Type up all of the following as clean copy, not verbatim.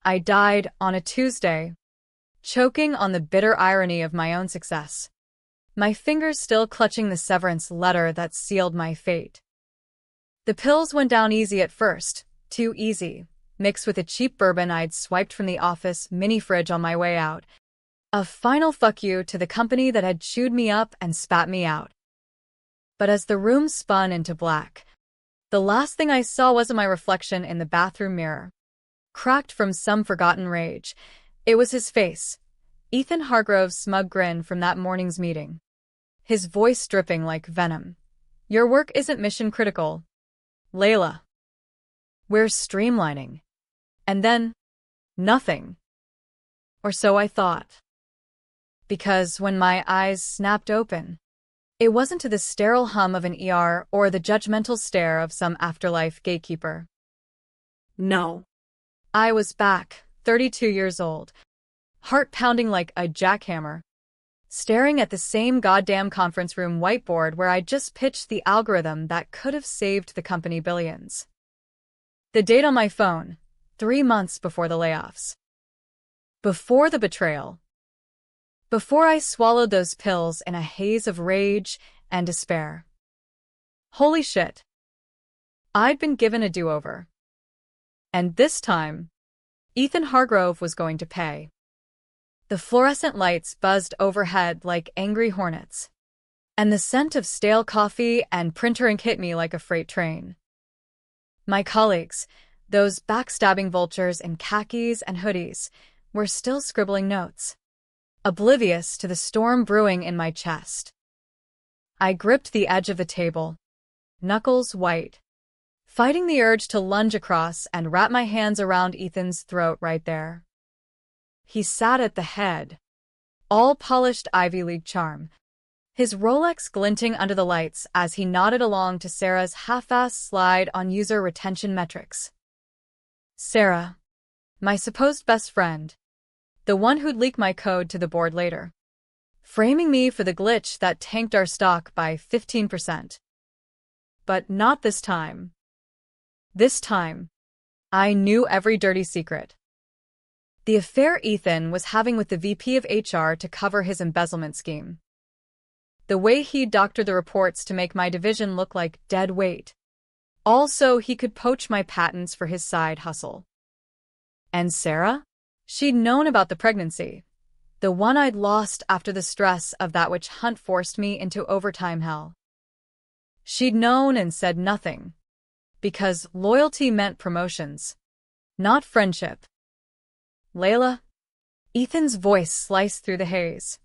I died on a Tuesday, choking on the bitter irony of my own success, my fingers still clutching the severance letter that sealed my fate. The pills went down easy at first, too easy, mixed with a cheap bourbon I'd swiped from the office mini-fridge on my way out. A final fuck you to the company that had chewed me up and spat me out. But as the room spun into black, the last thing I saw wasn't my reflection in the bathroom mirror. Cracked from some forgotten rage, it was his face, Ethan Hargrove's smug grin from that morning's meeting. His voice dripping like venom. Your work isn't mission critical, Layla. We're streamlining. And then, nothing. Or so I thought. Because when my eyes snapped open, it wasn't to the sterile hum of an ER or the judgmental stare of some afterlife gatekeeper. No. I was back, 32 years old, heart pounding like a jackhammer, staring at the same goddamn conference room whiteboard where I'd just pitched the algorithm that could have saved the company billions. The date on my phone, 3 months before the layoffs. Before the betrayal. Before I swallowed those pills in a haze of rage and despair. Holy shit. I'd been given a do-over. And this time, Ethan Hargrove was going to pay. The fluorescent lights buzzed overhead like angry hornets, and the scent of stale coffee and printer ink hit me like a freight train. My colleagues, those backstabbing vultures in khakis and hoodies, were still scribbling notes, oblivious to the storm brewing in my chest. I gripped the edge of the table, knuckles white, fighting the urge to lunge across and wrap my hands around Ethan's throat right there. He sat at the head, all polished Ivy League charm, his Rolex glinting under the lights as he nodded along to Sarah's half-assed slide on user retention metrics. Sarah, my supposed best friend, the one who'd leak my code to the board later, framing me for the glitch that tanked our stock by 15%. But not this time. This time, I knew every dirty secret. The affair Ethan was having with the VP of HR to cover his embezzlement scheme. The way he'd doctored the reports to make my division look like dead weight. Also, he could poach my patents for his side hustle. And Sarah? She'd known about the pregnancy, the one I'd lost after the stress of that witch hunt forced me into overtime hell. She'd known and said nothing. Because loyalty meant promotions, not friendship. Layla? Ethan's voice sliced through the haze,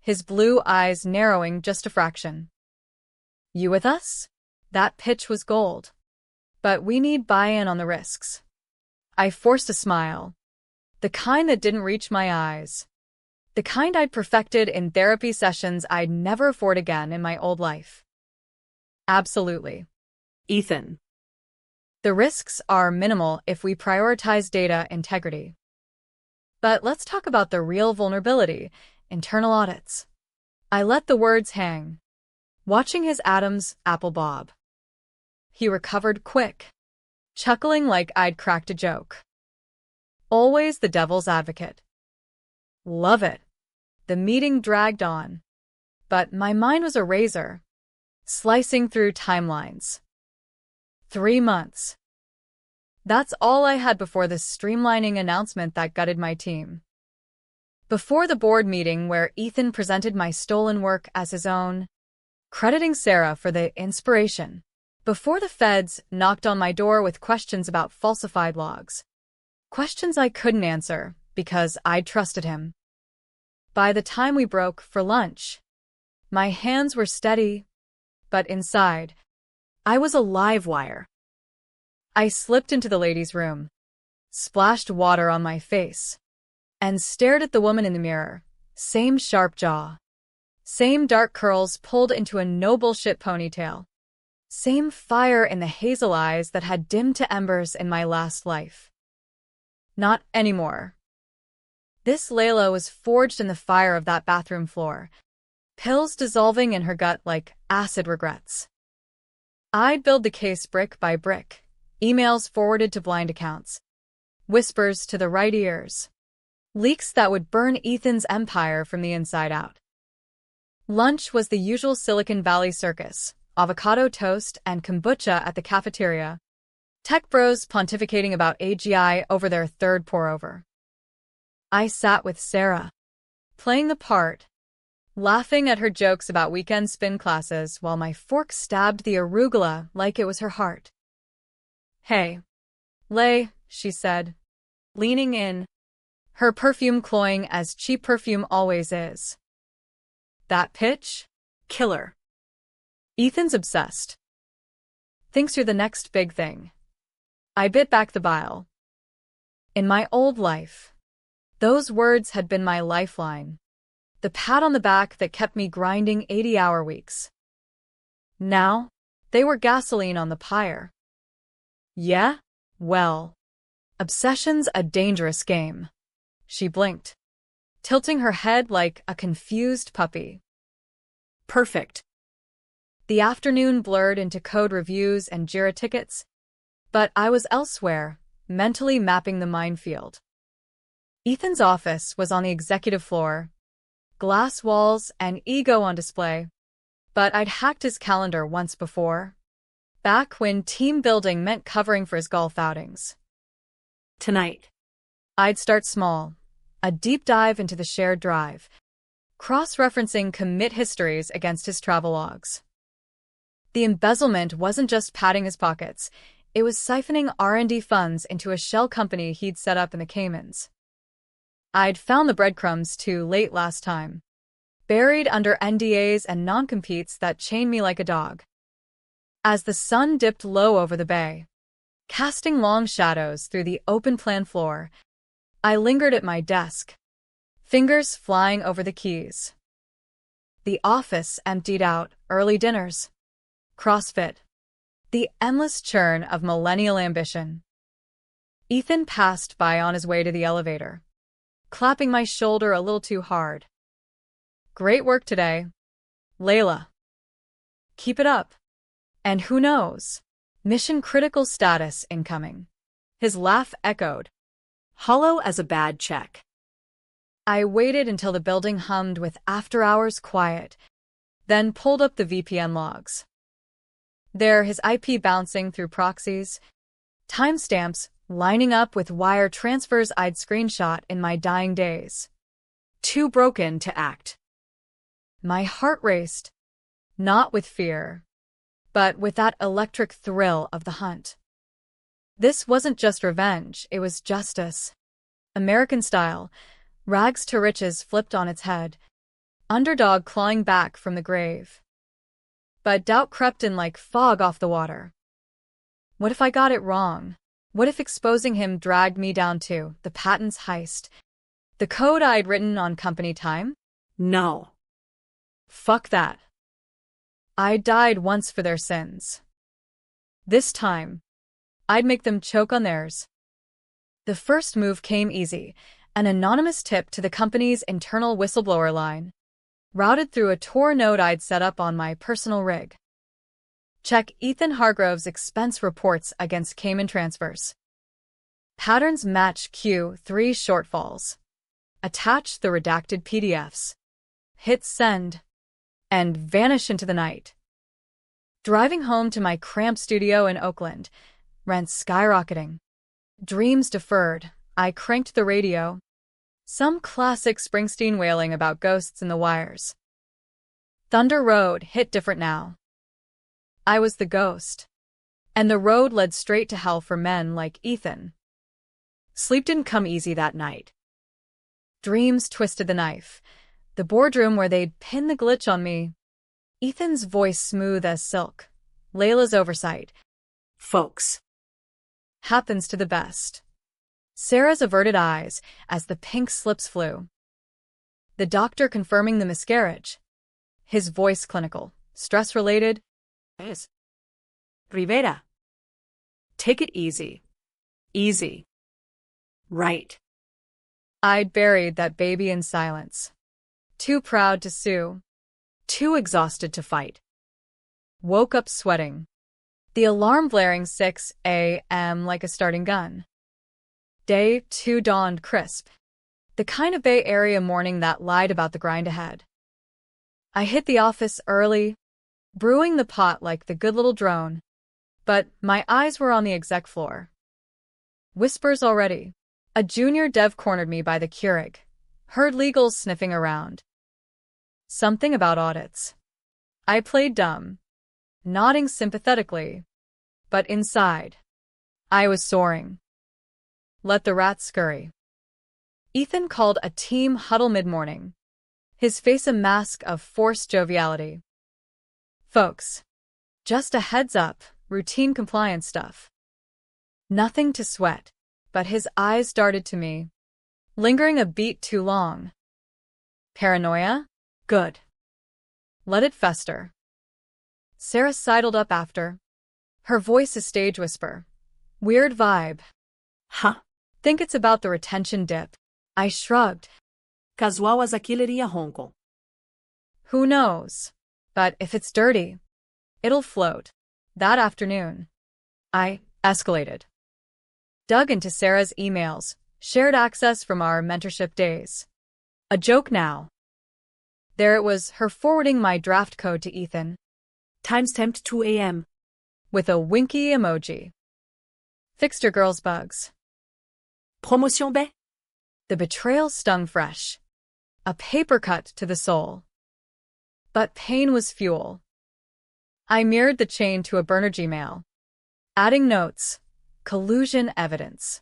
his blue eyes narrowing just a fraction. You with us? That pitch was gold. But we need buy-in on the risks. I forced a smile. The kind that didn't reach my eyes. The kind I'd perfected in therapy sessions I'd never afford again in my old life. Absolutely. Ethan. The risks are minimal if we prioritize data integrity. But let's talk about the real vulnerability, internal audits. I let the words hang, watching his Adam's apple bob. He recovered quick, chuckling like I'd cracked a joke. Always the devil's advocate. Love it. The meeting dragged on, but my mind was a razor, slicing through timelines. 3 months. That's all I had before the streamlining announcement that gutted my team. Before the board meeting where Ethan presented my stolen work as his own, crediting Sarah for the inspiration. Before the feds knocked on my door with questions about falsified logs. Questions I couldn't answer because I'd trusted him. By the time we broke for lunch, my hands were steady, but inside, I was a live wire. I slipped into the ladies' room, splashed water on my face, and stared at the woman in the mirror. Same sharp jaw. Same dark curls pulled into a no-bullshit ponytail. Same fire in the hazel eyes that had dimmed to embers in my last life. Not anymore. This Layla was forged in the fire of that bathroom floor, pills dissolving in her gut like acid regrets. I'd build the case brick by brick, emails forwarded to blind accounts, whispers to the right ears. Leaks that would burn Ethan's empire from the inside out. Lunch was the usual Silicon Valley circus, avocado toast and kombucha at the cafeteria. Tech bros pontificating about AGI over their third pour-over. I sat with Sarah, playing the part, laughing at her jokes about weekend spin classes while my fork stabbed the arugula like it was her heart. "Hey, Lay," she said, leaning in, her perfume cloying as cheap perfume always is. "That pitch? Killer. Ethan's obsessed. Thinks you're the next big thing." I bit back the bile. In my old life, those words had been my lifeline, the pat on the back that kept me grinding 80-hour weeks. Now, they were gasoline on the pyre. "Yeah? Well, obsession's a dangerous game." She blinked, tilting her head like a confused puppy. Perfect. The afternoon blurred into code reviews and JIRA tickets, but I was elsewhere, mentally mapping the minefield. Ethan's office was on the executive floor, glass walls and ego on display, but I'd hacked his calendar once before, back when team building meant covering for his golf outings. Tonight, I'd start small, a deep dive into the shared drive, cross-referencing commit histories against his travelogues. The embezzlement wasn't just padding his pockets, it was siphoning R&D funds into a shell company he'd set up in the Caymans. I'd found the breadcrumbs too late last time, buried under NDAs and non-competes that chained me like a dog. As the sun dipped low over the bay, casting long shadows through the open-plan floor, I lingered at my desk, fingers flying over the keys. The office emptied out, early dinners, CrossFit, the endless churn of millennial ambition. Ethan passed by on his way to the elevator, clapping my shoulder a little too hard. "Great work today, Layla. Keep it up. And who knows? Mission-critical status incoming." His laugh echoed, hollow as a bad check. I waited until the building hummed with after-hours quiet, then pulled up the VPN logs. There, his IP bouncing through proxies, timestamps lining up with wire transfers I'd screenshot in my dying days. Too broken to act. My heart raced, not with fear, but with that electric thrill of the hunt. This wasn't just revenge, it was justice. American style, rags to riches flipped on its head, underdog clawing back from the grave. But doubt crept in like fog off the water. What if I got it wrong? What if exposing him dragged me down to the patents heist, the code I'd written on company time? No. Fuck that. I died once for their sins. This time, I'd make them choke on theirs. The first move came easy, an anonymous tip to the company's internal whistleblower line, routed through a Tor node I'd set up on my personal rig. Check Ethan Hargrove's expense reports against Cayman transfers. Patterns match Q3 shortfalls. Attach the redacted PDFs. Hit send. And vanish into the night. Driving home to my cramped studio in Oakland, rent skyrocketing. Dreams deferred, I cranked the radio. Some classic Springsteen wailing about ghosts in the wires. Thunder Road hit different now. I was the ghost. And the road led straight to hell for men like Ethan. Sleep didn't come easy that night. Dreams twisted the knife. The boardroom where they'd pin the glitch on me. Ethan's voice smooth as silk. Layla's oversight. Folks. Happens to the best. Sarah's averted eyes as the pink slips flew. The doctor confirming the miscarriage. His voice clinical, stress-related. Yes. Rivera. Take it easy. Easy. Right. I'd buried that baby in silence. Too proud to sue. Too exhausted to fight. Woke up sweating. The alarm blaring 6 a.m. like a starting gun. Day 2 dawned crisp. The kind of Bay Area morning that lied about the grind ahead. I hit the office early, brewing the pot like the good little drone, but my eyes were on the exec floor. Whispers already. A junior dev cornered me by the Keurig, heard legals sniffing around. Something about audits. I played dumb, nodding sympathetically, but inside, I was soaring. Let the rats scurry. Ethan called a team huddle mid-morning, his face a mask of forced joviality. Folks, just a heads up, routine compliance stuff. Nothing to sweat, but his eyes darted to me, lingering a beat too long. Paranoia? Good. Let it fester. Sarah sidled up after, her voice a stage whisper. Weird vibe. Huh. Think it's about the retention dip. I shrugged. Casual as aquilo ronco. Who knows? But if it's dirty, it'll float. That afternoon, I escalated. Dug into Sarah's emails, shared access from our mentorship days. A joke now. There it was, her forwarding my draft code to Ethan. Timestamped 2 a.m. With a winky emoji. Fixed your girl's bugs. Promotion B. The betrayal stung fresh. A paper cut to the soul. But pain was fuel. I mirrored the chain to a burner Gmail. Adding notes. Collusion evidence.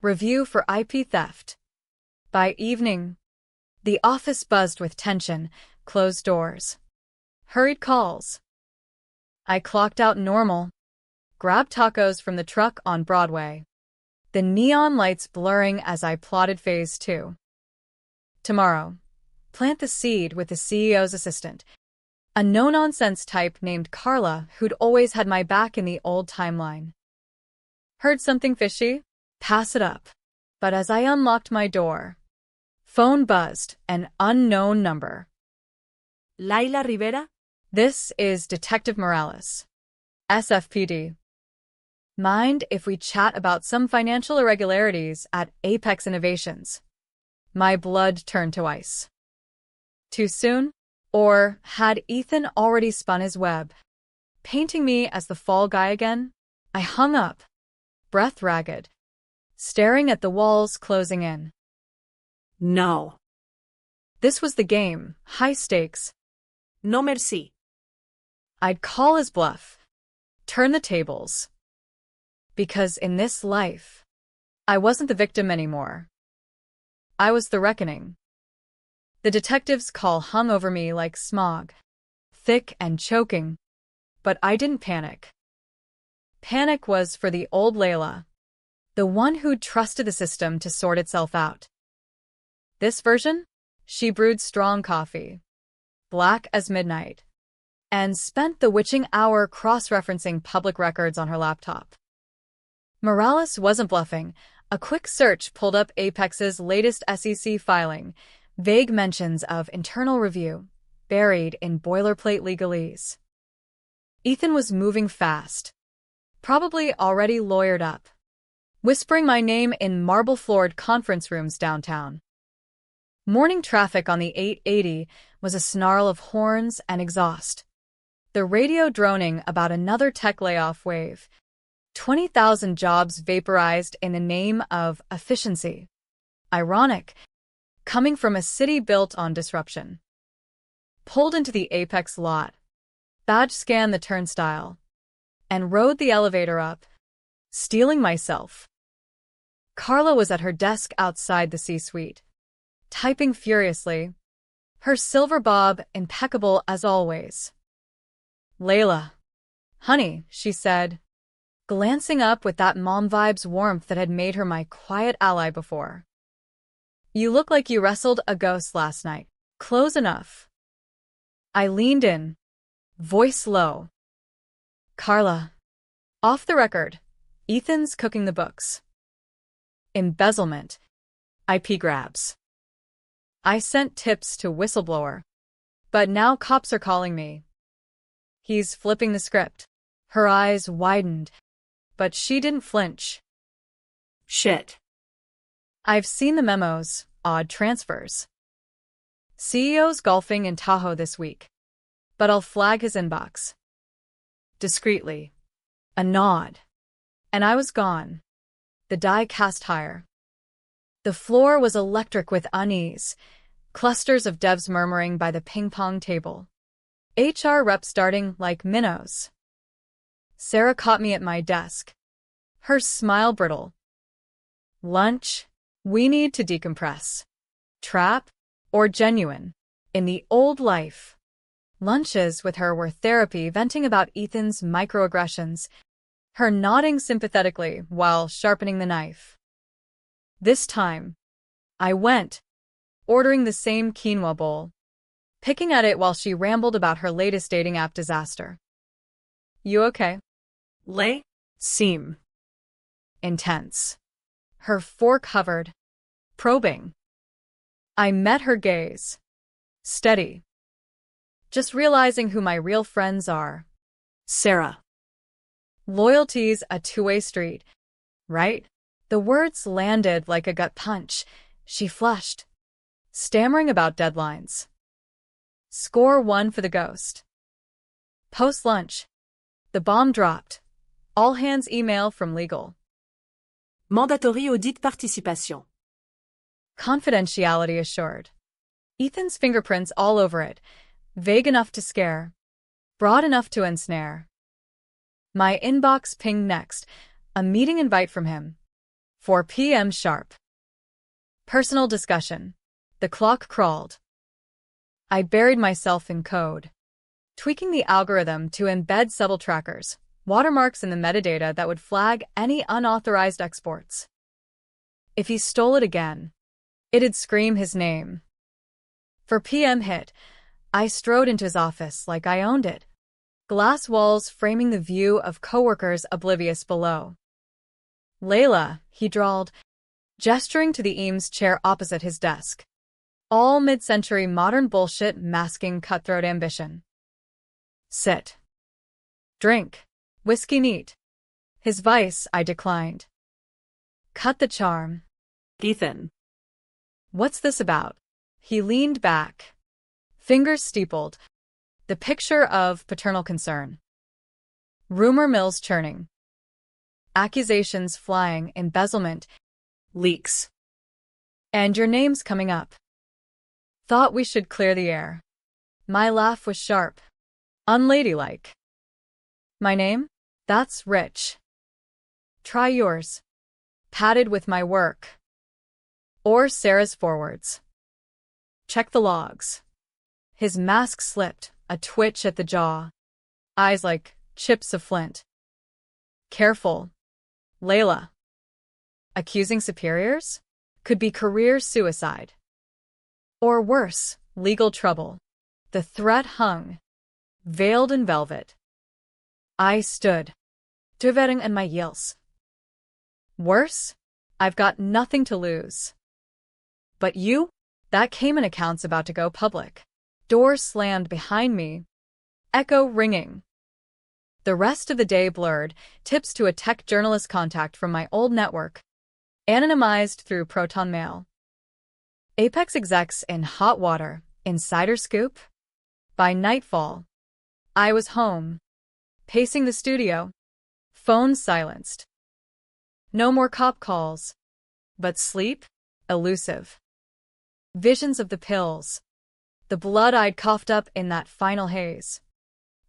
Review for IP theft. By evening, the office buzzed with tension, closed doors. Hurried calls. I clocked out normal. Grabbed tacos from the truck on Broadway. The neon lights blurring as I plotted phase 2. Tomorrow, plant the seed with the CEO's assistant. A no-nonsense type named Carla who'd always had my back in the old timeline. Heard something fishy? Pass it up. But as I unlocked my door, phone buzzed, an unknown number. Laila Rivera? This is Detective Morales. SFPD. Mind if we chat about some financial irregularities at Apex Innovations? My blood turned to ice. Too soon? Or had Ethan already spun his web, painting me as the fall guy again? I hung up, breath ragged, staring at the walls closing in. No. This was the game, high stakes. No merci. I'd call his bluff, turn the tables. Because in this life, I wasn't the victim anymore. I was the reckoning. The detective's call hung over me like smog, thick and choking, but I didn't panic. Panic was for the old Layla, the one who'd trusted the system to sort itself out. This version? She brewed strong coffee, black as midnight, and spent the witching hour cross-referencing public records on her laptop. Morales wasn't bluffing. A quick search pulled up Apex's latest SEC filing, vague mentions of internal review, buried in boilerplate legalese. Ethan was moving fast, probably already lawyered up, whispering my name in marble-floored conference rooms downtown. Morning traffic on the 880 was a snarl of horns and exhaust, the radio droning about another tech layoff wave. 20,000 jobs vaporized in the name of efficiency. Ironic, coming from a city built on disruption. Pulled into the Apex lot, badge scanned the turnstile, and rode the elevator up, stealing myself. Carla was at her desk outside the C-suite, typing furiously, her silver bob impeccable as always. Layla. Honey, she said, glancing up with that mom vibes warmth that had made her my quiet ally before. You look like you wrestled a ghost last night. Close enough. I leaned in, voice low. Carla. Off the record, Ethan's cooking the books. Embezzlement. IP grabs. I sent tips to whistleblower, but now cops are calling me. He's flipping the script. Her eyes widened, but she didn't flinch. Shit. I've seen the memos, odd transfers. CEO's golfing in Tahoe this week. But I'll flag his inbox. Discreetly. A nod. And I was gone. The die cast higher. The floor was electric with unease, clusters of devs murmuring by the ping-pong table. HR reps starting like minnows. Sarah caught me at my desk. Her smile brittle. Lunch? We need to decompress. Trap? Or genuine? In the old life. Lunches with her were therapy, venting about Ethan's microaggressions, her nodding sympathetically while sharpening the knife. This time, I went, ordering the same quinoa bowl, picking at it while she rambled about her latest dating app disaster. You okay? Lay? Seam. Intense. Her fork hovered, probing. I met her gaze. Steady. Just realizing who my real friends are. Sarah. Loyalty's a two-way street, right? The words landed like a gut punch. She flushed, stammering about deadlines. Score 1 for the ghost. Post-lunch. The bomb dropped. All hands email from legal. Mandatory audit participation. Confidentiality assured. Ethan's fingerprints all over it, vague enough to scare, broad enough to ensnare. My inbox pinged next, a meeting invite from him. 4 p.m. sharp. Personal discussion. The clock crawled. I buried myself in code, tweaking the algorithm to embed subtle trackers, watermarks in the metadata that would flag any unauthorized exports. If he stole it again, it'd scream his name. For PM hit, I strode into his office like I owned it, glass walls framing the view of coworkers oblivious below. Layla, he drawled, gesturing to the Eames chair opposite his desk. All mid-century modern bullshit masking cutthroat ambition. Sit. Drink. Whiskey neat. His vice, I declined. Cut the charm. Ethan. What's this about? He leaned back, fingers steepled, the picture of paternal concern. Rumor mills churning. Accusations flying, embezzlement, Leaks. and your name's coming up. Thought we should clear the air. My laugh was sharp, unladylike. My name? That's Rich. Try yours. Padded with my work. Or Sarah's forwards. Check the logs. His mask slipped, a twitch at the jaw. Eyes like chips of flint. Careful. Layla. Accusing superiors? Could be career suicide. Or worse, legal trouble. The threat hung, veiled in velvet. I stood, tuvering in my heels. Worse? I've got nothing to lose. But you? That came in accounts about to go public. Door slammed behind me. Echo ringing. The rest of the day blurred, tips to a tech journalist contact from my old network. Anonymized through Proton Mail. Apex execs in hot water, insider scoop? By nightfall, I was home, pacing the studio, phone silenced. No more cop calls. But sleep? Elusive. Visions of the pills. The blood I'd coughed up in that final haze.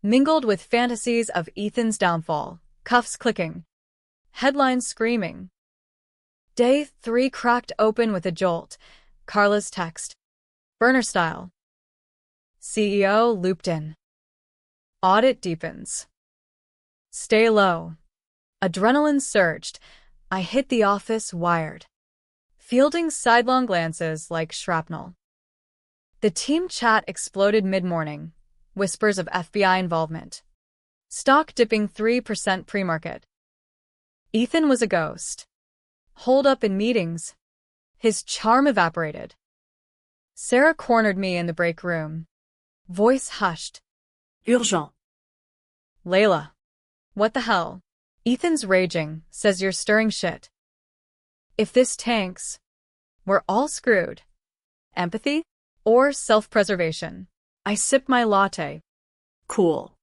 Mingled with fantasies of Ethan's downfall, cuffs clicking, headlines screaming. Day 3 cracked open with a jolt. Carla's text. Burner style. CEO looped in. Audit deepens. Stay low. Adrenaline surged. I hit the office wired, fielding sidelong glances like shrapnel. The team chat exploded mid-morning, whispers of FBI involvement. Stock dipping 3% pre-market. Ethan was a ghost. Holed up in meetings. His charm evaporated. Sarah cornered me in the break room. Voice hushed. Urgent. Layla. What the hell? Ethan's raging, says you're stirring shit. If this tanks, we're all screwed. Empathy or self-preservation? I sip my latte. Cool.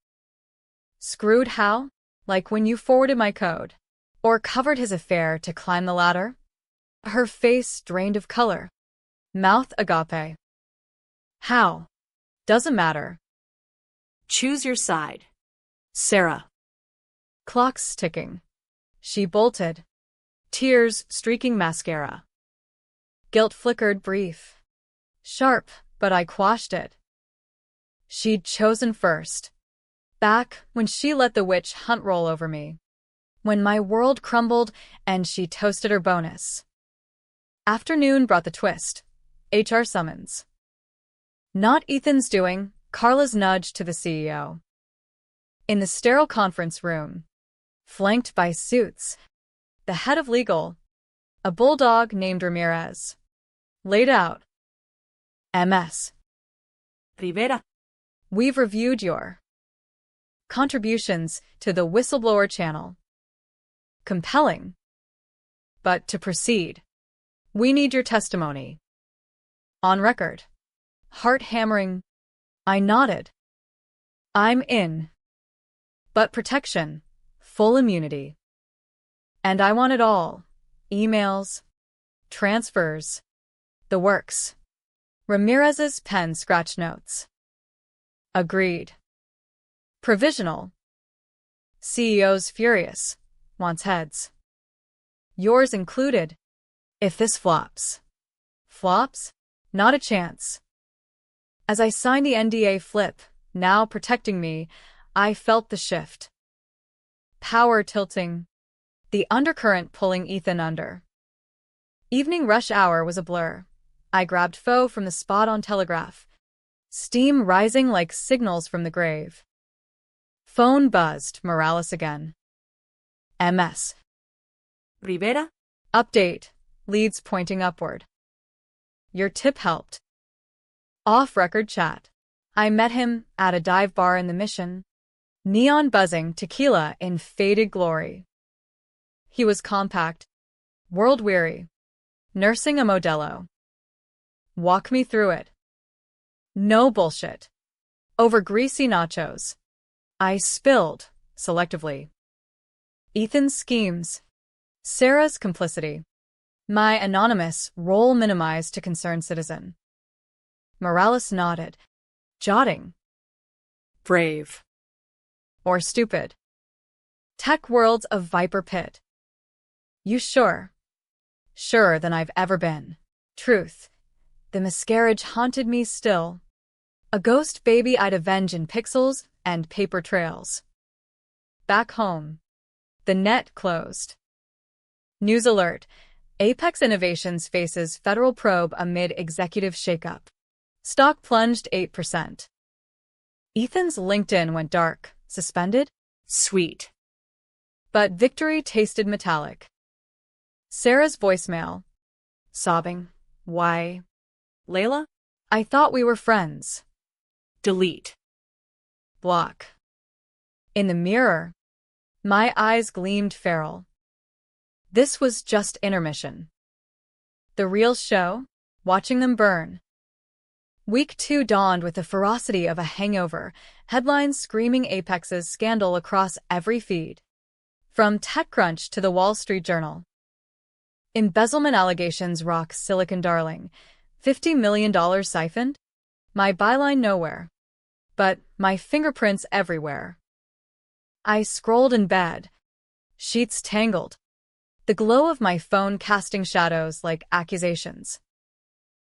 Screwed how? Like when you forwarded my code. Or covered his affair to climb the ladder? Her face drained of color. Mouth agape. How? Doesn't matter. Choose your side. Sarah. Clock's ticking. She bolted. Tears streaking mascara. Guilt flickered brief. Sharp, but I quashed it. She'd chosen first. Back when she let the witch hunt roll over me. When my world crumbled and she toasted her bonus. Afternoon brought the twist. HR summons. Not Ethan's doing, Carla's nudge to the CEO. In the sterile conference room, flanked by suits, the head of legal, a bulldog named Ramirez, laid out. MS. Rivera. We've reviewed your contributions to the whistleblower channel. Compelling. But to proceed, we need your testimony. On record. Heart hammering. I nodded. I'm in. But protection. Full immunity. And I want it all. Emails. Transfers. The works. Ramirez's pen scratched notes. Agreed. Provisional. CEO's furious. Wants heads. Yours included. If this flops. Flops? Not a chance. As I signed the NDA flip, now protecting me, I felt the shift. Power tilting. The undercurrent pulling Ethan under. Evening rush hour was a blur. I grabbed Foe from the spot on Telegraph. Steam rising like signals from the grave. Phone buzzed, Morales again. MS. Rivera. Update. Leads pointing upward. Your tip helped. Off-record chat. I met him at a dive bar in the Mission. Neon buzzing tequila in faded glory. He was compact, world-weary, nursing a Modelo. Walk me through it. No bullshit. Over greasy nachos. I spilled, selectively. Ethan's schemes. Sarah's complicity. My anonymous role minimized to concerned citizen. Morales nodded, jotting. Brave. Or stupid. Tech world's a viper pit. You sure? Surer than I've ever been. Truth. The miscarriage haunted me still. A ghost baby I'd avenge in pixels and paper trails. Back home. The net closed. News alert. Apex Innovations faces federal probe amid executive shakeup. Stock plunged 8%. Ethan's LinkedIn went dark. Suspended? Sweet. But victory tasted metallic. Sarah's voicemail. Sobbing. Why? Layla? I thought we were friends. Delete. Block. In the mirror, my eyes gleamed feral. This was just intermission. The real show, watching them burn. Week 2 dawned with the ferocity of a hangover, headlines screaming Apex's scandal across every feed. From TechCrunch to the Wall Street Journal. Embezzlement allegations rock Silicon Darling. $50 million siphoned? My byline nowhere. But my fingerprints everywhere. I scrolled in bed. Sheets tangled. The glow of my phone casting shadows like accusations.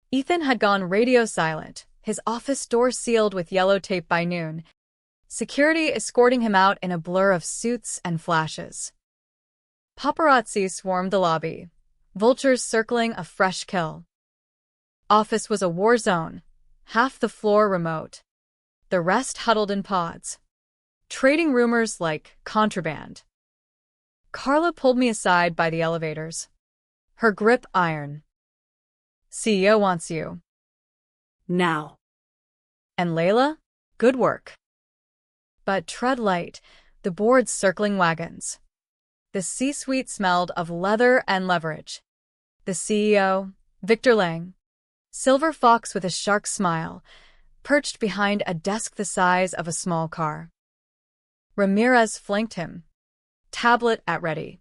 Ethan had gone radio silent, his office door sealed with yellow tape by noon. Security escorting him out in a blur of suits and flashes. Paparazzi swarmed the lobby, vultures circling a fresh kill. Office was a war zone, half the floor remote. The rest huddled in pods, trading rumors like contraband. Carla pulled me aside by the elevators. Her grip iron. CEO wants you. Now. And Layla? Good work. But tread light, the board's circling wagons. The C-suite smelled of leather and leverage. The CEO, Victor Lang, silver fox with a shark smile, perched behind a desk the size of a small car. Ramirez flanked him, tablet at ready.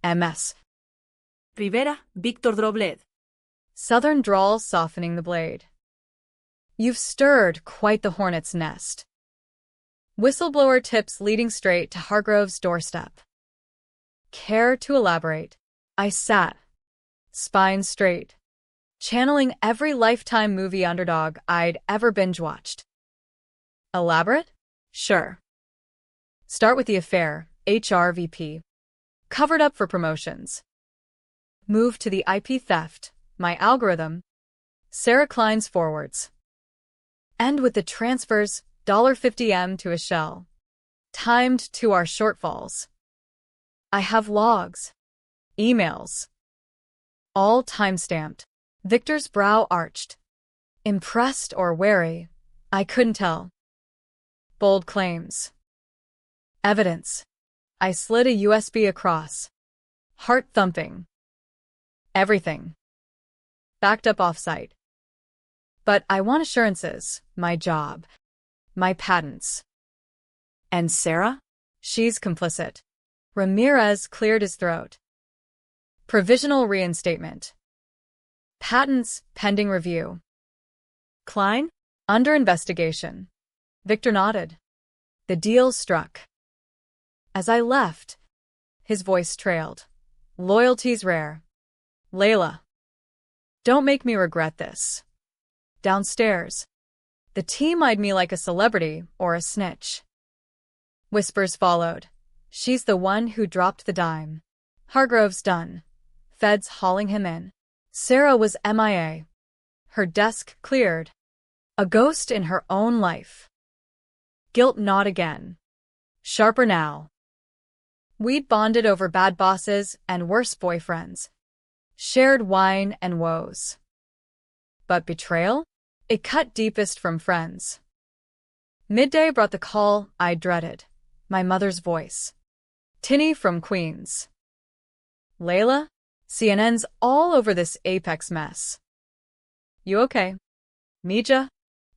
MS. Rivera, Víctor Droblet. Southern drawl softening the blade. You've stirred quite the hornet's nest. Whistleblower tips leading straight to Hargrove's doorstep. Care to elaborate? I sat, spine straight, channeling every Lifetime movie underdog I'd ever binge-watched. Elaborate? Sure. Start with the affair, HR VP. Covered up for promotions. Move to the IP theft, my algorithm. Sarah Klein's forwards. End with the transfers, $50M to a shell. Timed to our shortfalls. I have logs. Emails. All timestamped. Victor's brow arched. Impressed or wary, I couldn't tell. Bold claims. Evidence. I slid a USB across. Heart thumping. Everything. Backed up offsite. But I want assurances, my job, my patents. And Sarah? She's complicit. Ramirez cleared his throat. Provisional reinstatement. Patents pending review. Klein? Under investigation. Victor nodded. The deal struck. As I left, his voice trailed. Loyalty's rare. Layla. Don't make me regret this. Downstairs. The team eyed me like a celebrity or a snitch. Whispers followed. She's the one who dropped the dime. Hargrove's done. Feds hauling him in. Sarah was MIA. Her desk cleared. A ghost in her own life. Guilt not again. Sharper now. We'd bonded over bad bosses and worse boyfriends. Shared wine and woes. But betrayal? It cut deepest from friends. Midday brought the call I dreaded. My mother's voice. Tinny from Queens. Layla? CNN's all over this Apex mess. You okay? Mija?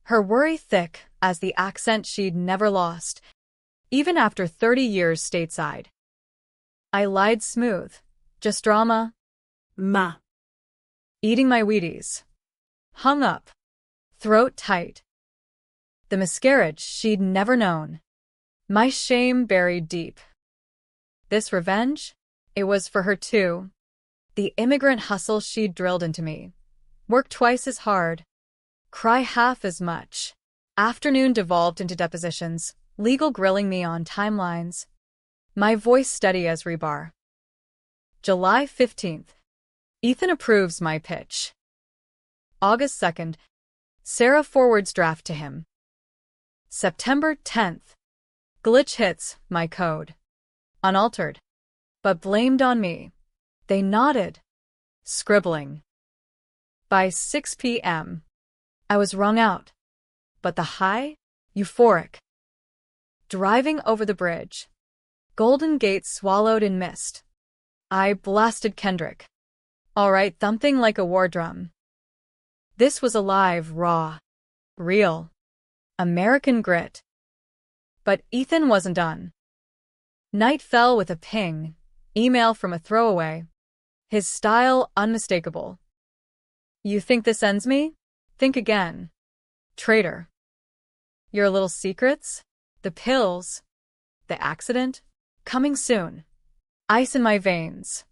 Her worry thick as the accent she'd never lost, even after 30 years stateside. I lied smooth. Just drama. Ma. Eating my Wheaties. Hung up. Throat tight. The miscarriage she'd never known. My shame buried deep. This revenge? It was for her too. The immigrant hustle she'd drilled into me. Work twice as hard. Cry half as much. Afternoon devolved into depositions, legal grilling me on timelines. My voice steady as rebar. July 15th. Ethan approves my pitch. August 2nd. Sarah forwards draft to him. September 10th. Glitch hits my code. Unaltered. But blamed on me. They nodded. Scribbling. By 6 p.m. I was wrung out. But the high? Euphoric. Driving over the bridge. Golden Gate swallowed in mist. I blasted Kendrick. All right, thumping like a war drum. This was alive, raw. Real. American grit. But Ethan wasn't done. Night fell with a ping. Email from a throwaway. His style unmistakable. You think this ends me? Think again. Traitor. Your little secrets? The pills? The accident? Coming soon. Ice in my veins.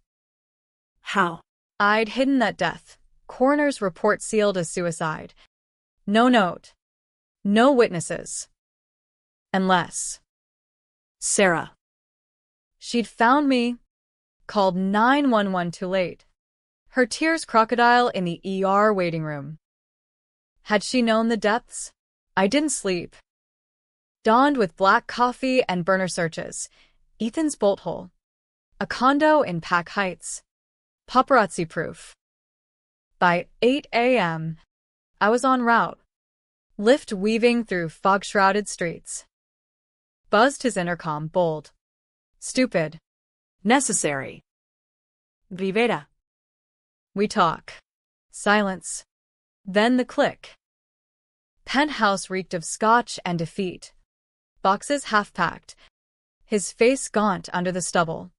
How? I'd hidden that death. Coroner's report sealed as suicide. No note. No witnesses. Unless. Sarah. She'd found me. Called 911 too late. Her tears crocodile in the ER waiting room. Had she known the depths? I didn't sleep. Dawned with black coffee and burner searches. Ethan's bolt hole. A condo in Pack Heights. Paparazzi proof. By 8 a.m., I was en route. Lift weaving through fog-shrouded streets. Buzzed his intercom bold. Stupid. Necessary. Rivera. We talk. Silence. Then the click. Penthouse reeked of scotch and defeat. Boxes half-packed. His face gaunt under the stubble.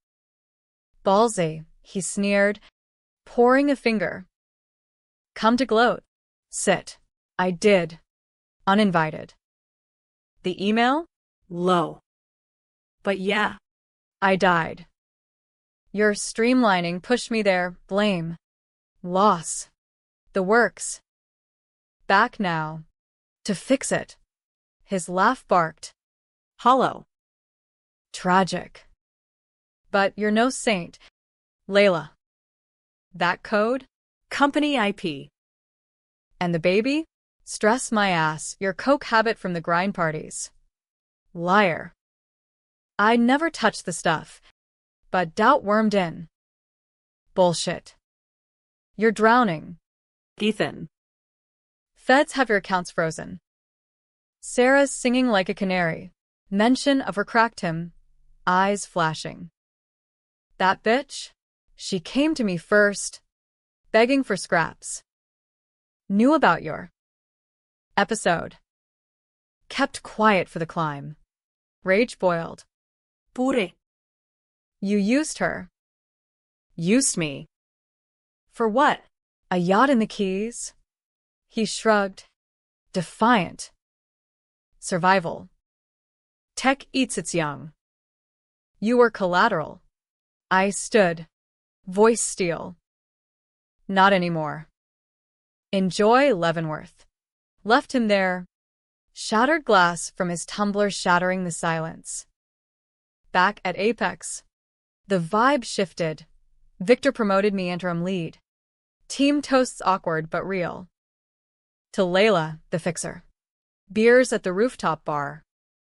Ballsy, he sneered, pouring a finger. Come to gloat. Sit. I did. Uninvited. The email? Low. But yeah. I died. Your streamlining pushed me there. Blame. Loss. The works. Back now. To fix it. His laugh barked. Hollow. Tragic. But you're no saint, Layla. That code? Company IP. And the baby? Stress my ass, your coke habit from the grind parties. Liar. I never touched the stuff, but doubt wormed in. Bullshit. You're drowning. Ethan. Feds have your accounts frozen. Sarah's singing like a canary. Mention of her cracked him, eyes flashing. That bitch? She came to me first, begging for scraps. Knew about your episode. Kept quiet for the climb. Rage boiled. Pure. You used her. Used me. For what? A yacht in the Keys? He shrugged. Defiant. Survival. Tech eats its young. You were collateral. I stood. Voice steel. Not anymore. Enjoy Leavenworth. Left him there. Shattered glass from his tumbler shattering the silence. Back at Apex. The vibe shifted. Victor promoted me interim lead. Team toasts awkward but real. To Layla, the fixer. Beers at the rooftop bar.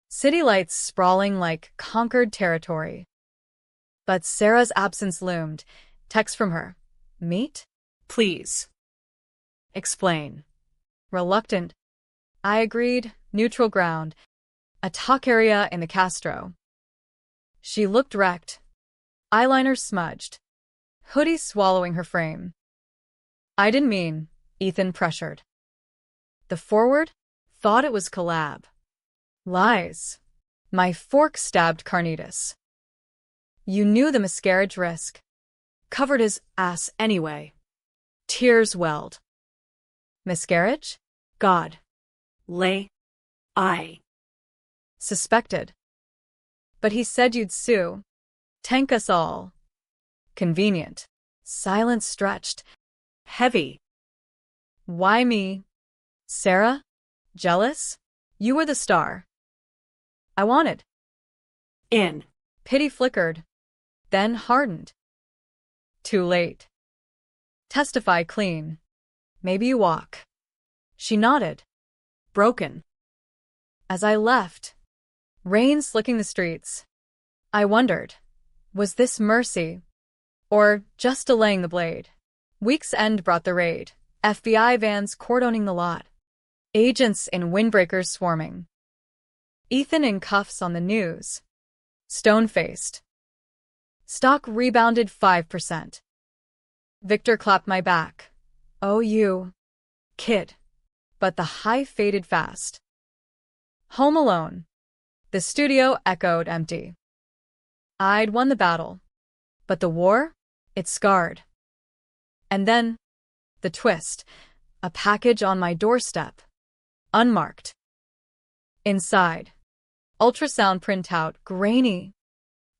City lights sprawling like conquered territory. But Sarah's absence loomed. Text from her. Meet? Please. Explain. Reluctant. I agreed. Neutral ground. A talk area in the Castro. She looked wrecked. Eyeliner smudged. Hoodie swallowing her frame. I didn't mean, Ethan pressured. The forward? Thought it was collab. Lies. My fork stabbed Carnitas. You knew the miscarriage risk. Covered his ass anyway. Tears welled. Miscarriage? God. Lay. I. Suspected. But he said you'd sue. Tank us all. Convenient. Silence stretched. Heavy. Why me? Sarah? Jealous? You were the star. I wanted. In. Pity flickered. Then hardened. Too late. Testify clean. Maybe you walk. She nodded. Broken. As I left, rain slicking the streets, I wondered, was this mercy? Or just delaying the blade? Week's end brought the raid. FBI vans cordoning the lot. Agents in windbreakers swarming. Ethan in cuffs on the news. Stone-faced. Stock rebounded 5%. Victor clapped my back. Oh, you. Kid. But the high faded fast. Home alone. The studio echoed empty. I'd won the battle. But the war? It scarred. And then, the twist. A package on my doorstep. Unmarked. Inside. Ultrasound printout, grainy.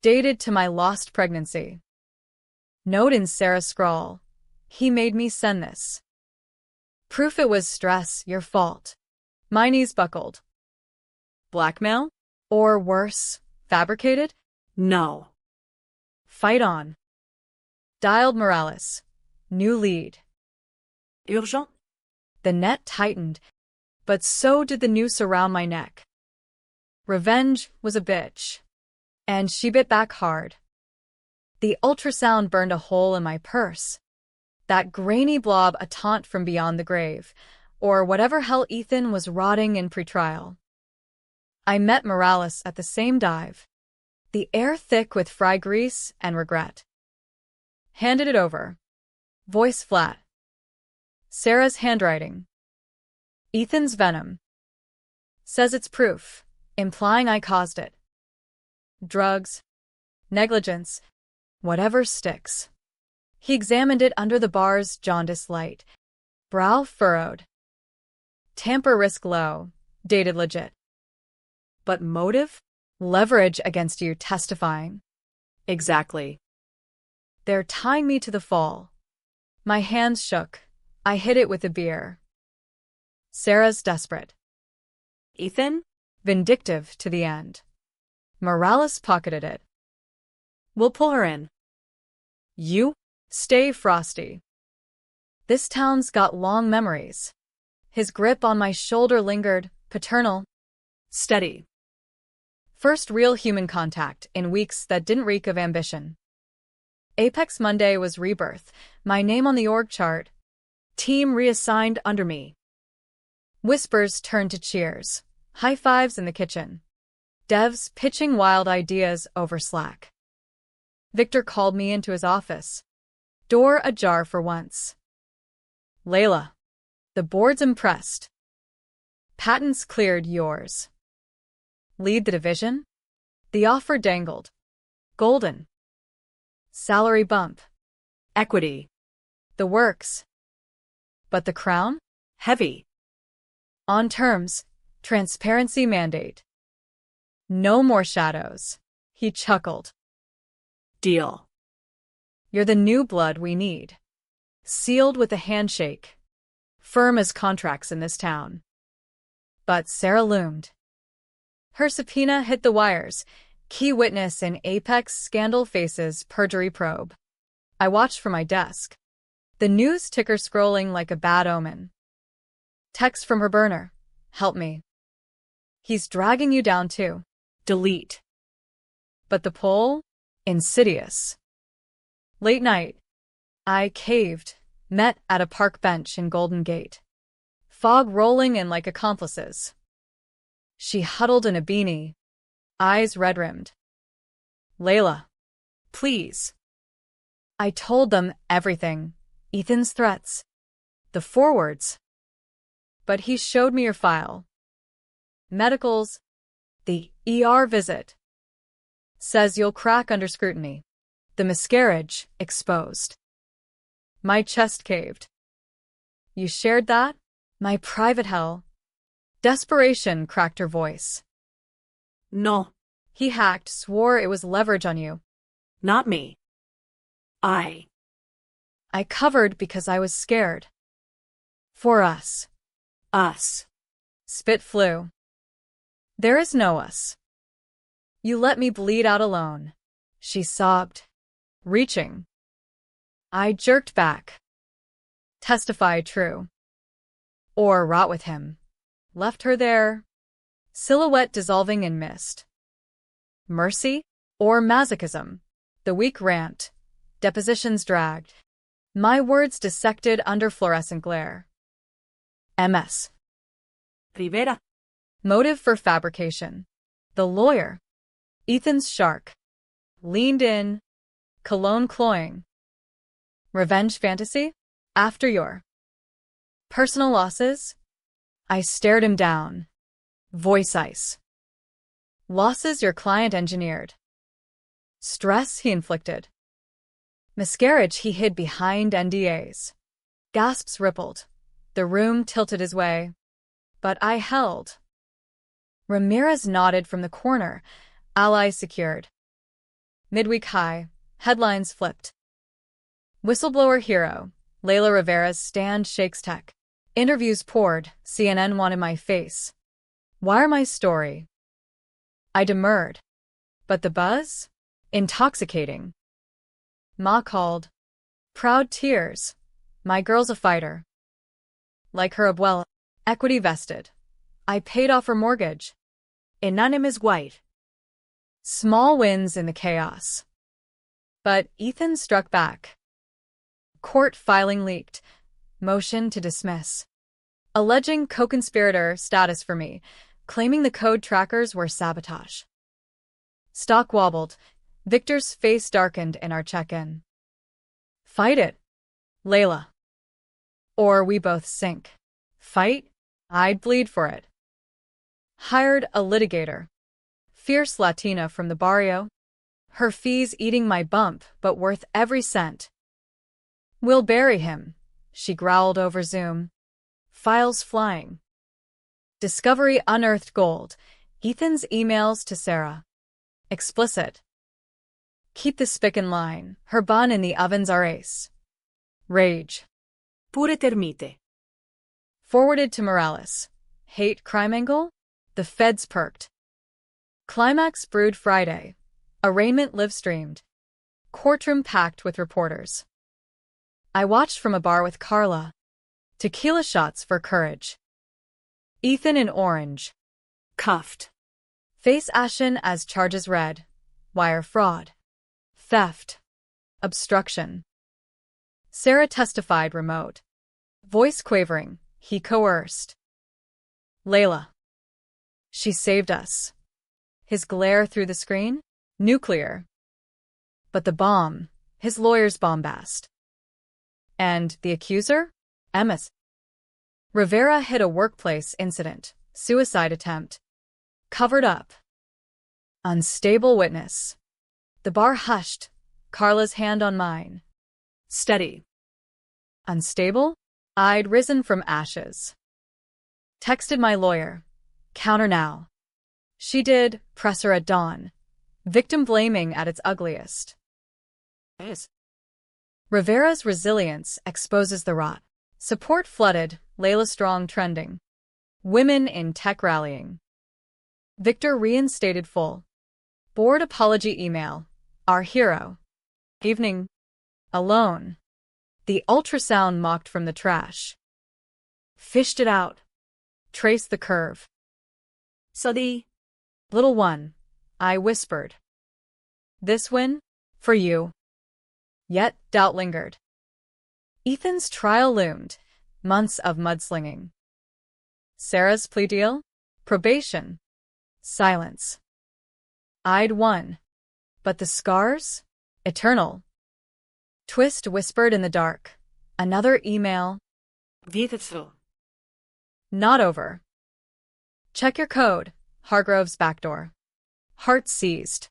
Dated to my lost pregnancy. Note in Sarah's scrawl. He made me send this. Proof it was stress, your fault. My knees buckled. Blackmail? Or worse, fabricated? No. Fight on. Dialed Morales. New lead. Urgent? The net tightened, but so did the noose around my neck. Revenge was a bitch. And she bit back hard. The ultrasound burned a hole in my purse. That grainy blob a taunt from beyond the grave, or whatever hell Ethan was rotting in pretrial. I met Morales at the same dive. The air thick with fry grease and regret. Handed it over. Voice flat. Sarah's handwriting. Ethan's venom. Says it's proof, implying I caused it. Drugs. Negligence. Whatever sticks. He examined it under the bar's jaundiced light. Brow furrowed. Tamper risk low. Dated legit. But motive? Leverage against you testifying. Exactly. They're tying me to the fall. My hands shook. I hit it with a beer. Sarah's desperate. Ethan? Vindictive to the end. Morales pocketed it. We'll pull her in. You? Stay frosty. This town's got long memories. His grip on my shoulder lingered, paternal. Steady. First real human contact in weeks that didn't reek of ambition. Apex Monday was rebirth, my name on the org chart. Team reassigned under me. Whispers turned to cheers, high fives in the kitchen. Devs pitching wild ideas over Slack. Victor called me into his office. Door ajar for once. Layla. The board's impressed. Patents cleared yours. Lead the division? The offer dangled. Golden. Salary bump. Equity. The works. But the crown? Heavy. On terms. Transparency mandate. No more shadows. He chuckled. Deal. You're the new blood we need. Sealed with a handshake. Firm as contracts in this town. But Sarah loomed. Her subpoena hit the wires. Key witness in Apex scandal faces perjury probe. I watched from my desk. The news ticker scrolling like a bad omen. Text from her burner. Help me. He's dragging you down too. Delete. But the poll? Insidious. Late night. I caved, met at a park bench in Golden Gate. Fog rolling in like accomplices. She huddled in a beanie, eyes red-rimmed. Layla. Please. I told them everything. Ethan's threats. The forwards. But he showed me your file. Medicals. The ER visit. Says you'll crack under scrutiny. The miscarriage exposed. My chest caved. You shared that? My private hell. Desperation cracked her voice. No. He hacked, swore it was leverage on you. Not me. I covered because I was scared. For us. Us. Spit flew. There is no us. You let me bleed out alone. She sobbed. Reaching. I jerked back. Testify true. Or rot with him. Left her there. Silhouette dissolving in mist. Mercy? Or masochism? The weak rant. Depositions dragged. My words dissected under fluorescent glare. MS. Rivera. Motive for fabrication. The lawyer. Ethan's shark. Leaned in. Cologne cloying. Revenge fantasy? After your personal losses? I stared him down. Voice ice. Losses your client engineered. Stress he inflicted. Miscarriage he hid behind NDAs. Gasps rippled. The room tilted his way. But I held. Ramirez nodded from the corner. Allies secured. Midweek high. Headlines flipped. Whistleblower hero. Layla Rivera's stand shakes tech. Interviews poured. CNN wanted my face. Wire my story. I demurred. But the buzz? Intoxicating. Ma called. Proud tears. My girl's a fighter. Like her abuela. Equity vested. I paid off her mortgage. Inanim is white. Small wins in the chaos. But Ethan struck back. Court filing leaked. Motion to dismiss. Alleging co-conspirator status for me, claiming the code trackers were sabotage. Stock wobbled. Victor's face darkened in our check-in. Fight it. Layla. Or we both sink. Fight? I'd bleed for it. Hired a litigator. Fierce Latina from the barrio. Her fees eating my bump, but worth every cent. We'll bury him, she growled over Zoom. Files flying. Discovery unearthed gold. Ethan's emails to Sarah. Explicit. Keep the spick in line. Her bun in the ovens are ace. Rage. Pure termite. Forwarded to Morales. Hate crime angle? The feds perked. Climax brewed Friday. Arraignment live-streamed. Courtroom packed with reporters. I watched from a bar with Carla. Tequila shots for courage. Ethan in orange. Cuffed. Face ashen as charges read. Wire fraud. Theft. Obstruction. Sarah testified remote. Voice quavering. He coerced. Layla. She saved us. His glare through the screen? Nuclear. But the bomb, his lawyer's bombast. And the accuser? Emmis. Rivera hid a workplace incident, suicide attempt. Covered up. Unstable witness. The bar hushed, Carla's hand on mine. Steady. Unstable? I'd risen from ashes. Texted my lawyer. Counter now. She did, presser at dawn. Victim blaming at its ugliest. Yes. Rivera's resilience exposes the rot. Support flooded, Layla Strong trending. Women in tech rallying. Victor reinstated full. Board apology email. Our hero. Evening. Alone. The ultrasound mocked from the trash. Fished it out. Traced the curve. So the Little one, I whispered. This win? For you. Yet doubt lingered. Ethan's trial loomed. Months of mudslinging. Sarah's plea deal? Probation. Silence. I'd won. But the scars? Eternal. Twist whispered in the dark. Another email. Viteful. Not over. Check your code. Hargrove's backdoor. Heart seized.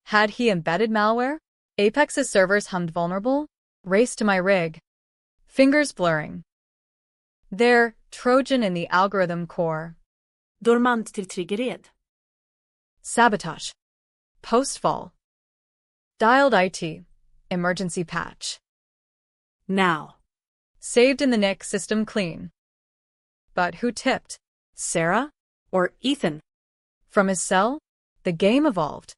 Had he embedded malware? Apex's servers hummed vulnerable? Raced to my rig. Fingers blurring. There, Trojan in the algorithm core. Dormant till triggered. Sabotage. Postfall. Dialed IT. Emergency patch. Now. Saved in the NIC system clean. But who tipped? Sarah? Or Ethan. From his cell? The game evolved.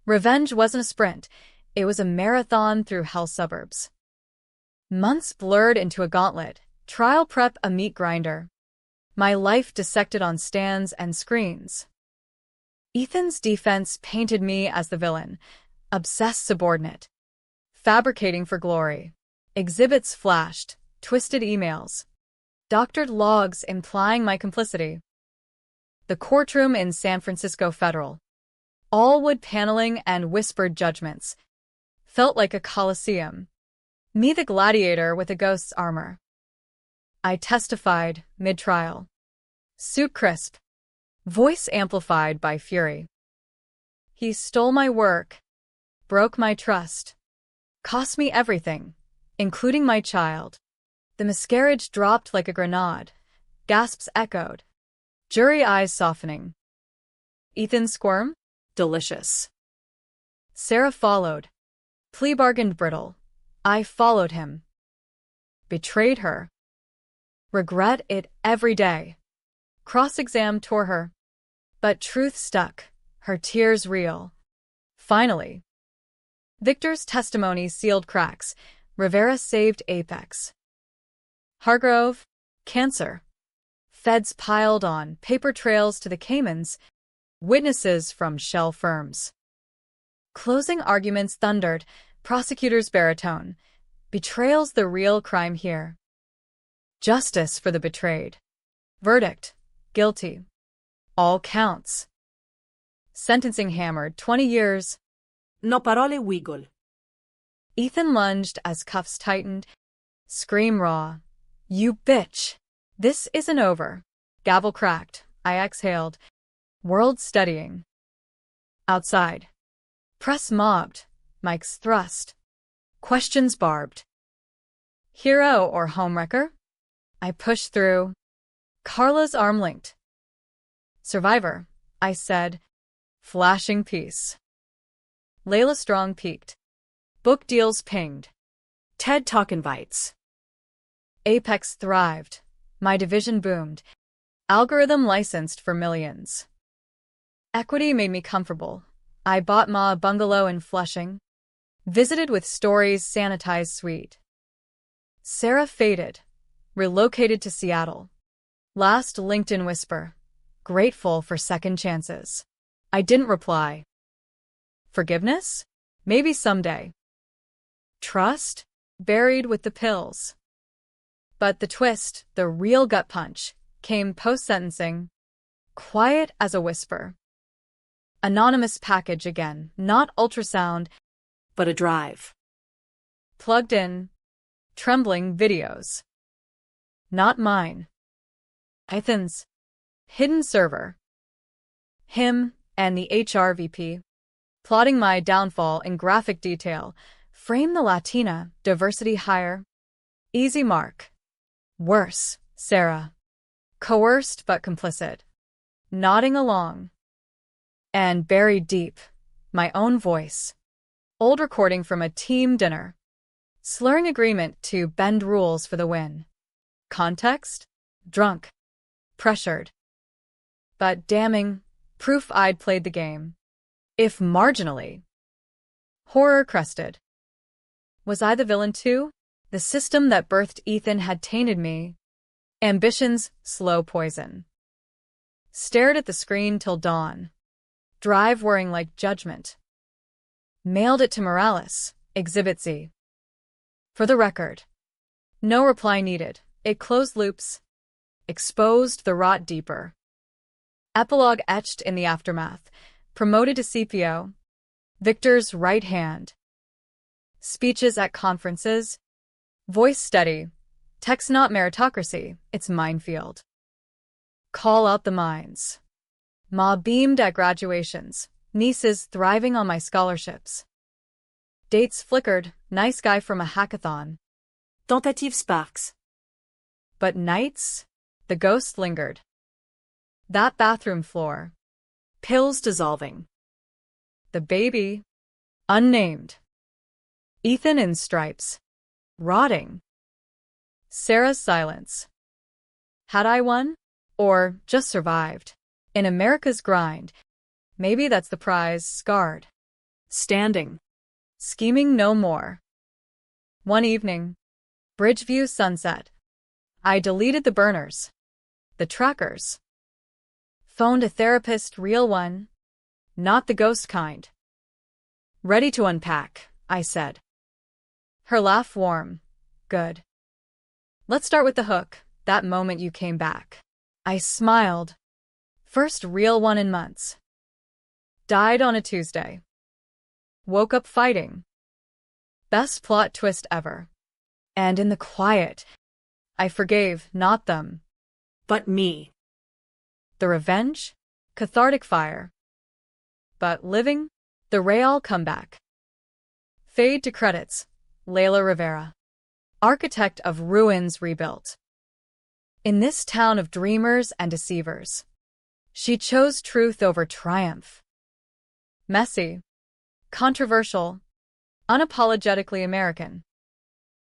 Revenge wasn't a sprint. It was a marathon through hell suburbs. Months blurred into a gauntlet. Trial prep a meat grinder. My life dissected on stands and screens. Ethan's defense painted me as the villain. Obsessed subordinate. Fabricating for glory. Exhibits flashed. Twisted emails. Doctored logs implying my complicity. The courtroom in San Francisco Federal. All wood paneling and whispered judgments. Felt like a coliseum. Me the gladiator with a ghost's armor. I testified, mid-trial. Suit crisp. Voice amplified by fury. He stole my work. Broke my trust. Cost me everything, including my child. The miscarriage dropped like a grenade. Gasps echoed. Jury eyes softening. Ethan squirm? Delicious. Sarah followed. Plea bargained brittle. I followed him. Betrayed her. Regret it every day. Cross-exam tore her. But truth stuck, her tears real. Finally. Victor's testimony sealed cracks. Rivera saved Apex. Hargrove, cancer. Feds piled on, paper trails to the Caymans, witnesses from shell firms. Closing arguments thundered, prosecutors' baritone. Betrayal's the real crime here. Justice for the betrayed. Verdict, guilty. All counts. Sentencing hammered, 20 years. No parole wiggle. Ethan lunged as cuffs tightened. Scream raw. You bitch. This isn't over. Gavel cracked. I exhaled. World steadying. Outside. Press mobbed. Mics thrust. Questions barbed. Hero or homewrecker? I pushed through. Carla's arm linked. Survivor, I said, flashing peace. Layla Strong peaked. Book deals pinged. TED Talk invites. Apex thrived. My division boomed. Algorithm licensed for millions. Equity made me comfortable. I bought Ma a bungalow in Flushing. Visited with Story's sanitized suite. Sarah faded. Relocated to Seattle. Last LinkedIn whisper. Grateful for second chances. I didn't reply. Forgiveness? Maybe someday. Trust? Buried with the pills. But the twist, the real gut punch, came post-sentencing. Quiet as a whisper. Anonymous package again, not ultrasound, but a drive. Plugged in. Trembling videos. Not mine. Ethan's. Hidden server. Him and the HR VP. Plotting my downfall in graphic detail. Frame the Latina, diversity hire. Easy mark. Worse, Sarah. Coerced but complicit. Nodding along. And buried deep, my own voice. Old recording from a team dinner. Slurring agreement to bend rules for the win. Context? Drunk. Pressured. But damning, proof I'd played the game. If marginally. Horror crested. Was I the villain too? The system that birthed Ethan had tainted me. Ambition's slow poison. Stared at the screen till dawn. Drive whirring like judgment. Mailed it to Morales, Exhibit Z. For the record. No reply needed. It closed loops. Exposed the rot deeper. Epilogue etched in the aftermath. Promoted to CPO. Victor's right hand. Speeches at conferences. Voice steady. Text not meritocracy, it's minefield. Call out the minds. Ma beamed at graduations. Nieces thriving on my scholarships. Dates flickered. Nice guy from a hackathon. Tentative sparks. But nights? The ghost lingered. That bathroom floor. Pills dissolving. The baby. Unnamed. Ethan in stripes. Rotting. Sarah's silence. Had I won? Or just survived? In America's grind. Maybe that's the prize, scarred. Standing. Scheming no more. One evening. Bridgeview sunset. I deleted the burners. The trackers. Phoned a therapist, real one. Not the ghost kind. Ready to unpack, I said. Her laugh warm. Good. Let's start with the hook, that moment you came back. I smiled. First real one in months. Died on a Tuesday. Woke up fighting. Best plot twist ever. And in the quiet, I forgave not them, but me. The revenge? Cathartic fire. But living? The Real comeback. Fade to credits. Layla Rivera. Architect of ruins rebuilt. In this town of dreamers and deceivers. She chose truth over triumph. Messy. Controversial. Unapologetically American.